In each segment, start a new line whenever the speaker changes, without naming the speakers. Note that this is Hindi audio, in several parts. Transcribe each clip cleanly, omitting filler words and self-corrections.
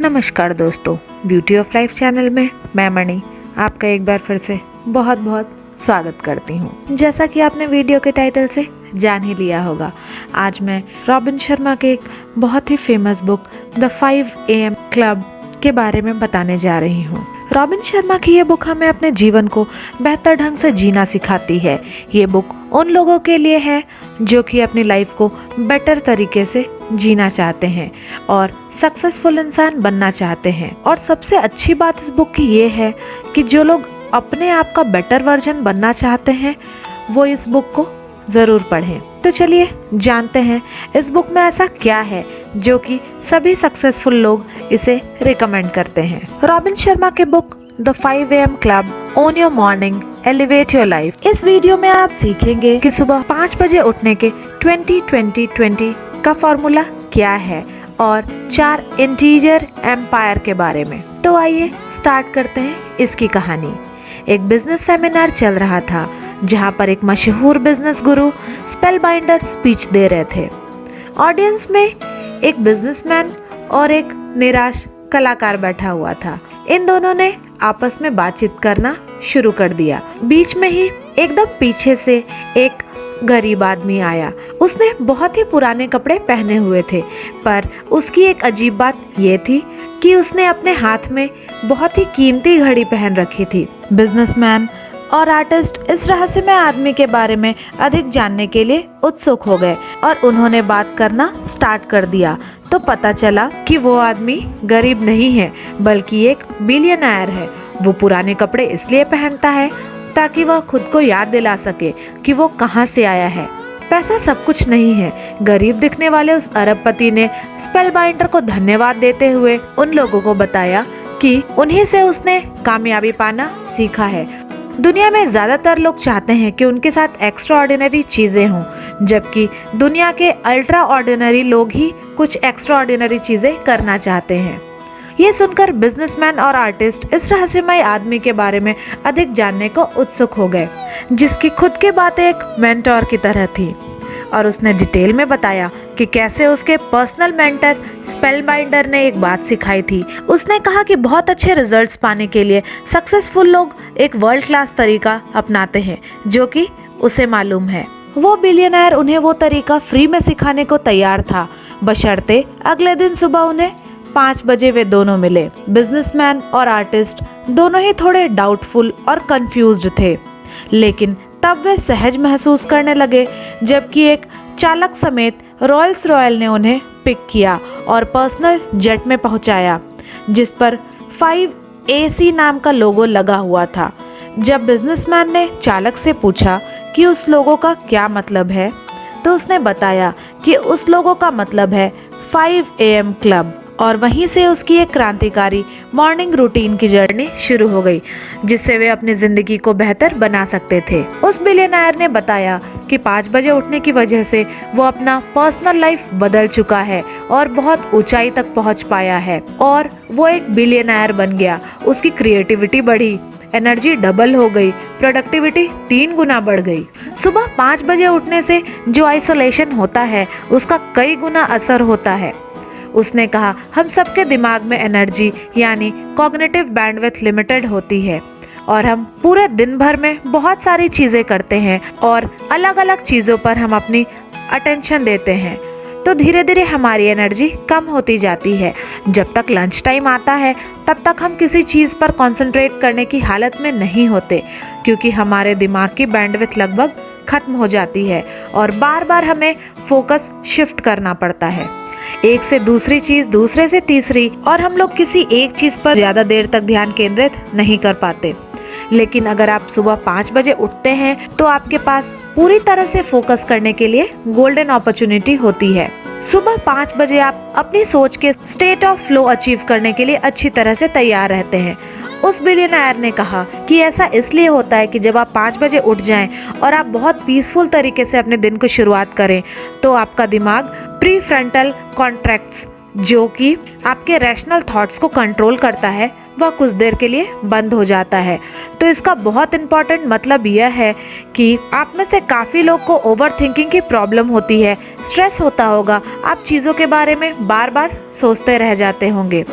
नमस्कार दोस्तों, ब्यूटी ऑफ लाइफ चैनल में मैं मणि आपका एक बार फिर से बहुत बहुत स्वागत करती हूँ। जैसा कि आपने वीडियो के टाइटल से जान ही लिया होगा, आज मैं रॉबिन शर्मा के एक बहुत ही famous book the 5 AM club के बारे में बताने जा रही हूँ। रॉबिन शर्मा की ये बुक हमें अपने जीवन को बेहतर ढंग से जीना सिखाती है। ये बुक उन लोगों के लिए है जो कि अपनी लाइफ को बेटर तरीके से जीना चाहते हैं और सक्सेसफुल इंसान बनना चाहते हैं। और सबसे अच्छी बात इस बुक की ये है कि जो लोग अपने आप का बेटर वर्जन बनना चाहते हैं वो इस बुक को ज़रूर पढ़ें। तो चलिए जानते हैं इस बुक में ऐसा क्या है जो कि सभी सक्सेसफुल लोग इसे रिकमेंड करते हैं। रॉबिन शर्मा के book the 5 AM club own your morning elevate your life. इस वीडियो में आप सीखेंगे कि सुबह 5 बजे उठने के 20-20-20 का फॉर्मूला क्या है और 4 इंटीरियर एम्पायर के बारे में। तो आइए स्टार्ट करते हैं इसकी कहानी। एक बिजनेस सेमिनार चल रहा था जहां पर एक मशहूर बिजनेस गुरु स्पेल बाइंडर स्पीच दे रहे थे। ऑडियंस में एक बिजनेसमैन और एक निराश कलाकार बैठा हुआ था। इन दोनों ने आपस में बातचीत करना शुरू कर दिया। बीच में ही एकदम पीछे से एक गरीब आदमी आया। उसने बहुत ही पुराने कपड़े पहने हुए थे, पर उसकी एक अजीब बात ये थी कि उसने अपने हाथ में बहुत ही कीमती घड़ी पहन रखी थी। बिजनेसमैन और आर्टिस्ट इस रहस्यमय आदमी के बारे में अधिक जानने के लिए उत्सुक हो गए और उन्होंने बात करना स्टार्ट कर दिया। तो पता चला कि वो आदमी गरीब नहीं है बल्कि एक बिलियनर है। वो पुराने कपड़े इसलिए पहनता है ताकि वह खुद को याद दिला सके कि वो कहाँ से आया है। पैसा सब कुछ नहीं है। गरीब दिखने वाले उस अरबपति ने स्पेल बाइंडर को धन्यवाद देते हुए उन लोगों को बताया कि उन्हीं से उसने कामयाबी पाना सीखा है। दुनिया में ज्यादातर लोग चाहते हैं कि उनके साथ एक्स्ट्रा ऑर्डिनरी चीजें हों, जबकि दुनिया के अल्ट्रा ऑर्डिनरी लोग ही कुछ एक्स्ट्रा ऑर्डिनरी चीजें करना चाहते हैं। ये सुनकर बिजनेसमैन और आर्टिस्ट इस रहस्यमय आदमी के बारे में अधिक जानने को उत्सुक हो गए, जिसकी खुद की बातें एक मेंटोर की तरह थी। और उसने डिटेल में बताया कि कैसे उसके पर्सनल मेंटर स्पेल बाइंडर ने एक बात सिखाई थी। उसने कहा कि बहुत अच्छे रिजल्ट्स पाने के लिए सक्सेसफुल लोग एक वर्ल्ड क्लास तरीका अपनाते हैं जो कि उसे मालूम है। वो बिलियनर उन्हें वो तरीका फ्री में सिखाने को तैयार था, बशर्ते अगले दिन सुबह उन्हें 5 बजे वे दोनों मिले। बिजनेसमैन और आर्टिस्ट दोनों ही थोड़े डाउटफुल और कंफ्यूज्ड थे, लेकिन तब वे सहज महसूस करने लगे जबकि एक चालक समेत रॉयल्स रॉयल ने उन्हें पिक किया और पर्सनल जेट में पहुंचाया, जिस पर 5 AC नाम का लोगो लगा हुआ था। जब बिजनेसमैन ने चालक से पूछा कि उस लोगो का क्या मतलब है, तो उसने बताया कि उस लोगो का मतलब है 5 AM क्लब। और वहीं से उसकी एक क्रांतिकारी मॉर्निंग रूटीन की जर्नी शुरू हो गई, जिससे वे अपनी जिंदगी को बेहतर बना सकते थे। उस बिलियनर ने बताया कि 5 बजे उठने की वजह से वो अपना पर्सनल लाइफ बदल चुका है और बहुत ऊंचाई तक पहुंच पाया है और वो एक बिलियनर बन गया। उसकी क्रिएटिविटी बढ़ी, एनर्जी डबल हो गई, प्रोडक्टिविटी 3 गुना बढ़ गई। सुबह 5 बजे उठने से जो आइसोलेशन होता है उसका कई गुना असर होता है। उसने कहा, हम सबके दिमाग में एनर्जी यानी कॉग्निटिव बैंडविड्थ लिमिटेड होती है और हम पूरे दिन भर में बहुत सारी चीजें करते हैं और अलग अलग चीजों पर हम अपनी अटेंशन देते हैं, तो धीरे धीरे हमारी एनर्जी कम होती जाती है। जब तक लंच टाइम आता है तब तक हम किसी चीज पर कंसंट्रेट करने की हालत में नहीं होते, क्योंकि हमारे दिमाग की बैंडविड्थ लगभग खत्म हो जाती है और बार बार हमें फोकस शिफ्ट करना पड़ता है, एक से दूसरी चीज, दूसरे से तीसरी, और हम लोग किसी एक चीज पर ज्यादा देर तक ध्यान केंद्रित नहीं कर पाते। लेकिन अगर आप सुबह 5 बजे उठते हैं तो आपके पास पूरी तरह से फोकस करने के लिए गोल्डन अपॉर्चुनिटी होती है। सुबह 5 बजे आप अपनी सोच के स्टेट ऑफ फ्लो अचीव करने के लिए अच्छी तरह से तैयार रहते हैं। उस बिलियनर ने कहा कि ऐसा इसलिए होता है कि जब आप 5 बजे उठ जाएं और आप बहुत पीसफुल तरीके से अपने दिन को शुरुआत करें तो आपका दिमाग प्री फ्रंटल कॉन्ट्रैक्ट्स, जो कि आपके रैशनल थॉट्स को कंट्रोल करता है, वह कुछ देर के लिए बंद हो जाता है। तो इसका बहुत इम्पोर्टेंट मतलब यह है कि आप में से काफ़ी लोग को ओवर थिंकिंग की प्रॉब्लम होती है, स्ट्रेस होता होगा, आप चीज़ों के बारे में बार बार सोचते रह जाते होंगे।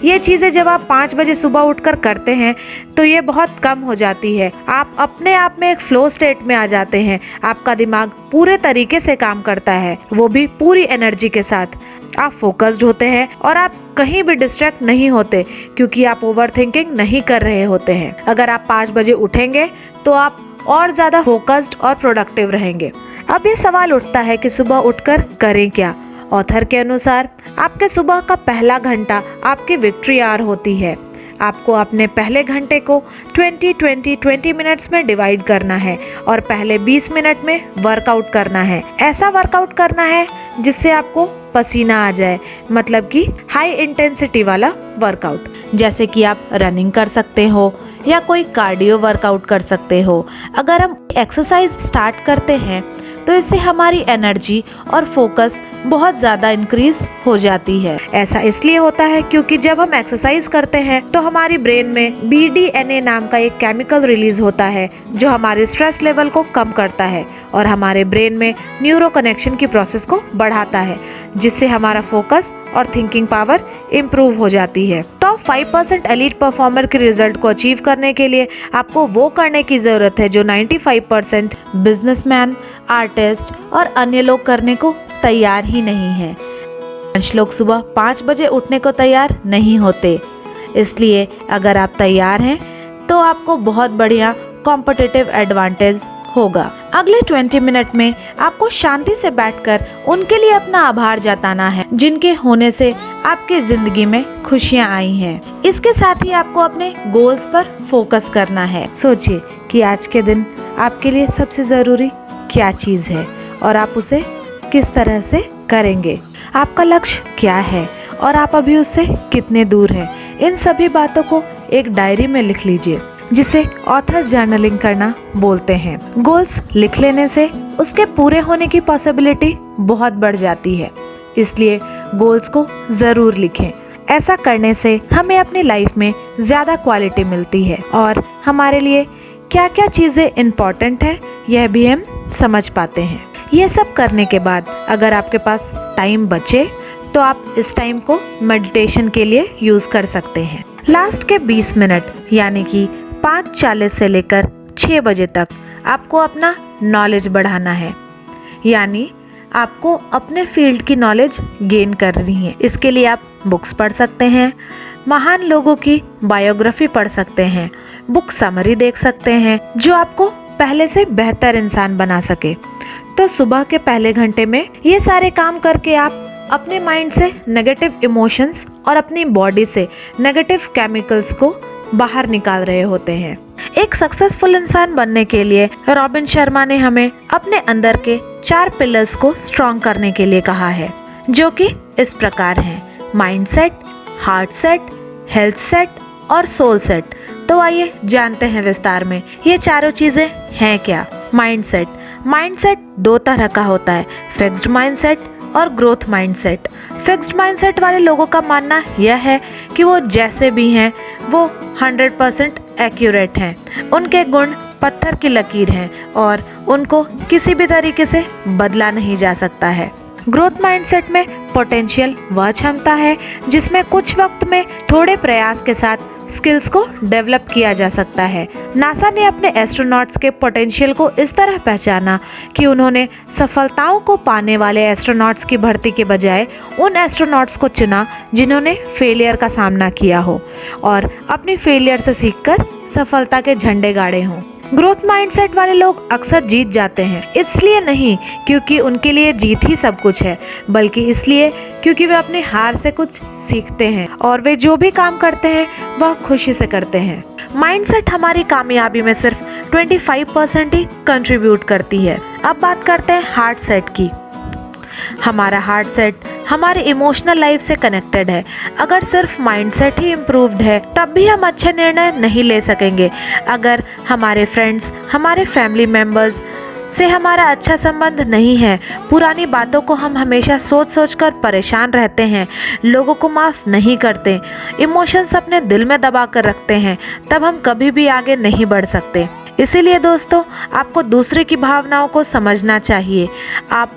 ये चीज़ें जब आप 5 बजे सुबह उठकर करते हैं तो ये बहुत कम हो जाती है। आप अपने आप में एक फ्लो स्टेट में आ जाते हैं। आपका दिमाग पूरे तरीके से काम करता है, वो भी पूरी एनर्जी के साथ। आप फोकस्ड होते हैं और आप कहीं भी डिस्ट्रैक्ट नहीं होते क्योंकि आप ओवर थिंकिंग नहीं कर रहे होते हैं। अगर आप 5 बजे उठेंगे तो आप और ज़्यादा फोकस्ड और प्रोडक्टिव रहेंगे। अब ये सवाल उठता है कि सुबह उठकर करें क्या। ऑथर के अनुसार आपके सुबह का पहला घंटा आपकी विक्ट्री आवर होती है। आपको अपने पहले घंटे को 20 मिनट्स में डिवाइड करना है और पहले 20 मिनट में वर्कआउट करना है। ऐसा वर्कआउट करना है जिससे आपको पसीना आ जाए, मतलब कि हाई इंटेंसिटी वाला वर्कआउट। जैसे कि आप रनिंग कर सकते हो या कोई कार्डियो वर्कआउट कर सकते हो। अगर हम एक्सरसाइज स्टार्ट करते हैं तो इससे हमारी एनर्जी और फोकस बहुत ज़्यादा इंक्रीज हो जाती है। ऐसा इसलिए होता है क्योंकि जब हम एक्सरसाइज करते हैं तो हमारी ब्रेन में BDNA नाम का एक केमिकल रिलीज होता है जो हमारे स्ट्रेस लेवल को कम करता है और हमारे ब्रेन में न्यूरो कनेक्शन की प्रोसेस को बढ़ाता है, जिससे हमारा फोकस और थिंकिंग पावर इम्प्रूव हो जाती है। टॉप 5% एलीट परफॉर्मर के रिजल्ट को अचीव करने के लिए आपको वो करने की जरूरत है जो 95% बिजनेसमैन, आर्टिस्ट और अन्य लोग करने को तैयार ही नहीं है। कुछ लोग सुबह 5 बजे उठने को तैयार नहीं होते, इसलिए अगर आप तैयार हैं तो आपको बहुत बढ़िया कॉम्पिटिटिव एडवांटेज होगा। अगले 20 मिनट में आपको शांति से बैठकर उनके लिए अपना आभार जताना है जिनके होने से आपकी जिंदगी में खुशियां आई हैं। इसके साथ ही आपको अपने गोल्स पर फोकस करना है। सोचिए कि आज के दिन आपके लिए सबसे जरूरी क्या चीज है और आप उसे किस तरह से करेंगे। आपका लक्ष्य क्या है और आप अभी उससे कितने दूर हैं। इन सभी बातों को एक डायरी में लिख लीजिए, जिसे ऑथर जर्नलिंग करना बोलते हैं। गोल्स लिख लेने से उसके पूरे होने की पॉसिबिलिटी बहुत बढ़ जाती है, इसलिए गोल्स को जरूर लिखें। ऐसा करने से हमें अपनी लाइफ में ज्यादा क्वालिटी मिलती है और हमारे लिए क्या क्या चीजें इम्पोर्टेंट है यह भी हम समझ पाते हैं। ये सब करने के बाद अगर आपके पास टाइम बचे तो आप इस टाइम को मेडिटेशन के लिए यूज कर सकते हैं। लास्ट के 20 मिनट यानी कि 5:40 से लेकर 6 बजे तक आपको अपना नॉलेज बढ़ाना है, यानी आपको अपने फील्ड की नॉलेज गेन करनी है। इसके लिए आप बुक्स पढ़ सकते हैं, महान लोगों की बायोग्राफी पढ़ सकते हैं, बुक समरी देख सकते हैं जो आपको पहले से बेहतर इंसान बना सके। तो सुबह के पहले घंटे में ये सारे काम करके आप अपने माइंड से नेगेटिव इमोशंस और अपनी बॉडी से नेगेटिव केमिकल्स को बाहर निकाल रहे होते हैं। एक सक्सेसफुल इंसान बनने के लिए रॉबिन शर्मा ने हमें अपने अंदर के 4 पिलर्स को स्ट्रॉन्ग करने के लिए कहा है, जो कि इस प्रकार हैं: mindset, heart set, health set और सोल सेट। तो आइए जानते हैं विस्तार में ये चारों चीजें हैं क्या। माइंडसेट 2 तरह का होता है, फिक्स्ड माइंडसेट और ग्रोथ माइंडसेट। फिक्स्ड माइंडसेट वाले लोगों का मानना यह है कि वो जैसे भी हैं वो 100% एक्यूरेट हैं। उनके गुण पत्थर की लकीर हैं और उनको किसी भी तरीके से बदला नहीं जा सकता है। ग्रोथ माइंडसेट में पोटेंशियल वह क्षमता है जिसमें कुछ वक्त में थोड़े प्रयास के साथ स्किल्स को डेवलप किया जा सकता है। नासा ने अपने एस्ट्रोनॉट्स के पोटेंशियल को इस तरह पहचाना कि उन्होंने सफलताओं को पाने वाले एस्ट्रोनॉट्स की भर्ती के बजाय उन एस्ट्रोनॉट्स को चुना जिन्होंने फेलियर का सामना किया हो और अपनी फेलियर से सीखकर सफलता के झंडे गाड़े हों। ग्रोथ माइंडसेट वाले लोग अक्सर जीत जाते हैं, इसलिए नहीं क्योंकि उनके लिए जीत ही सब कुछ है, बल्कि इसलिए क्योंकि वे अपने हार से कुछ सीखते हैं और वे जो भी काम करते हैं वह खुशी से करते हैं। माइंडसेट हमारी कामयाबी में सिर्फ 25% ही कंट्रीब्यूट करती है। अब बात करते हैं हार्ट सेट की। हमारा हार्ट सेट हमारे इमोशनल लाइफ से कनेक्टेड है। अगर सिर्फ माइंडसेट ही इम्प्रूव्ड है तब भी हम अच्छे निर्णय नहीं ले सकेंगे। अगर हमारे फ्रेंड्स, हमारे फैमिली मेम्बर्स से हमारा अच्छा संबंध नहीं है, पुरानी बातों को हम हमेशा सोच कर परेशान रहते हैं, लोगों को माफ़ नहीं करते, इमोशंस अपने दिल में दबा कर रखते हैं, तब हम कभी भी आगे नहीं बढ़ सकते। इसीलिए दोस्तों, आपको दूसरे की भावनाओं को समझना चाहिए। आप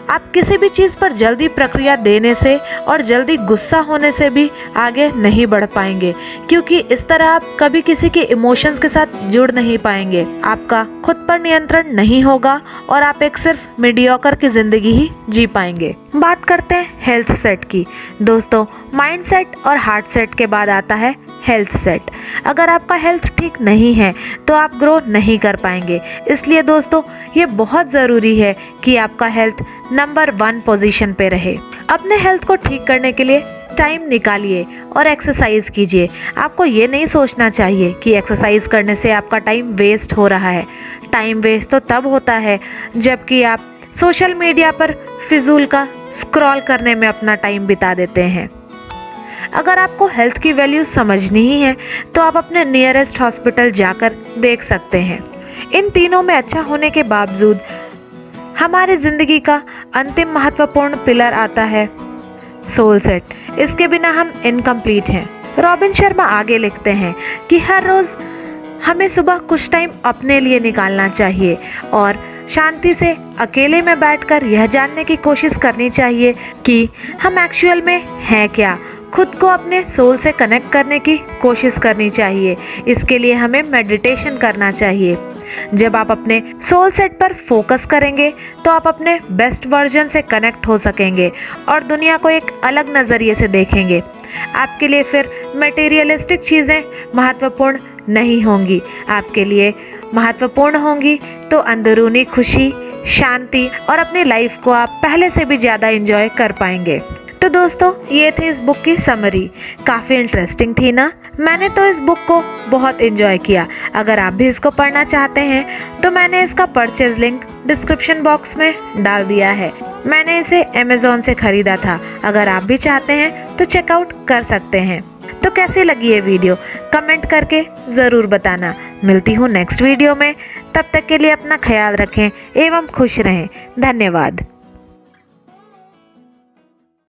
आप किसी भी चीज़ पर जल्दी प्रक्रिया देने से और जल्दी गुस्सा होने से भी आगे नहीं बढ़ पाएंगे, क्योंकि इस तरह आप कभी किसी के इमोशंस के साथ जुड़ नहीं पाएंगे। आपका खुद पर नियंत्रण नहीं होगा और आप एक सिर्फ मीडियोकर की जिंदगी ही जी पाएंगे। बात करते हैं हेल्थ सेट की। दोस्तों, माइंड सेट और हार्ट सेट के बाद आता है हेल्थ सेट। अगर आपका हेल्थ ठीक नहीं है तो आप ग्रो नहीं कर पाएंगे। इसलिए दोस्तों, ये बहुत ज़रूरी है कि आपका हेल्थ नंबर 1 पोजीशन पे रहे। अपने हेल्थ को ठीक करने के लिए टाइम निकालिए और एक्सरसाइज कीजिए। आपको ये नहीं सोचना चाहिए कि एक्सरसाइज करने से आपका टाइम वेस्ट हो रहा है। टाइम वेस्ट तो तब होता है जबकि आप सोशल मीडिया पर फिजूल का स्क्रॉल करने में अपना टाइम बिता देते हैं। अगर आपको हेल्थ की वैल्यू समझनी ही है तो आप अपने नियरेस्ट हॉस्पिटल जाकर देख सकते हैं। इन तीनों में अच्छा होने के बावजूद हमारी ज़िंदगी का अंतिम महत्वपूर्ण पिलर आता है सोल सेट। इसके बिना हम इनकम्प्लीट हैं। रॉबिन शर्मा आगे लिखते हैं कि हर रोज़ हमें सुबह कुछ टाइम अपने लिए निकालना चाहिए और शांति से अकेले में बैठकर यह जानने की कोशिश करनी चाहिए कि हम एक्चुअल में हैं क्या। खुद को अपने सोल से कनेक्ट करने की कोशिश करनी चाहिए। इसके लिए हमें मेडिटेशन करना चाहिए। जब आप अपने सोल सेट पर फोकस करेंगे तो आप अपने बेस्ट वर्जन से कनेक्ट हो सकेंगे और दुनिया को एक अलग नज़रिए से देखेंगे। आपके लिए फिर मटेरियलिस्टिक चीज़ें महत्वपूर्ण नहीं होंगी। आपके लिए महत्वपूर्ण होंगी तो अंदरूनी खुशी, शांति और अपनी लाइफ को आप पहले से भी ज़्यादा एंजॉय कर पाएंगे। तो दोस्तों, ये थी इस बुक की समरी। काफ़ी इंटरेस्टिंग थी ना? मैंने तो इस बुक को बहुत एंजॉय किया। अगर आप भी इसको पढ़ना चाहते हैं तो मैंने इसका परचेज लिंक डिस्क्रिप्शन बॉक्स में डाल दिया है। मैंने इसे अमेज़ॉन से ख़रीदा था। अगर आप भी चाहते हैं तो चेकआउट कर सकते हैं। तो कैसी लगी ये वीडियो कमेंट करके ज़रूर बताना। मिलती हूँ नेक्स्ट वीडियो में। तब तक के लिए अपना ख्याल रखें एवं खुश रहें। धन्यवाद।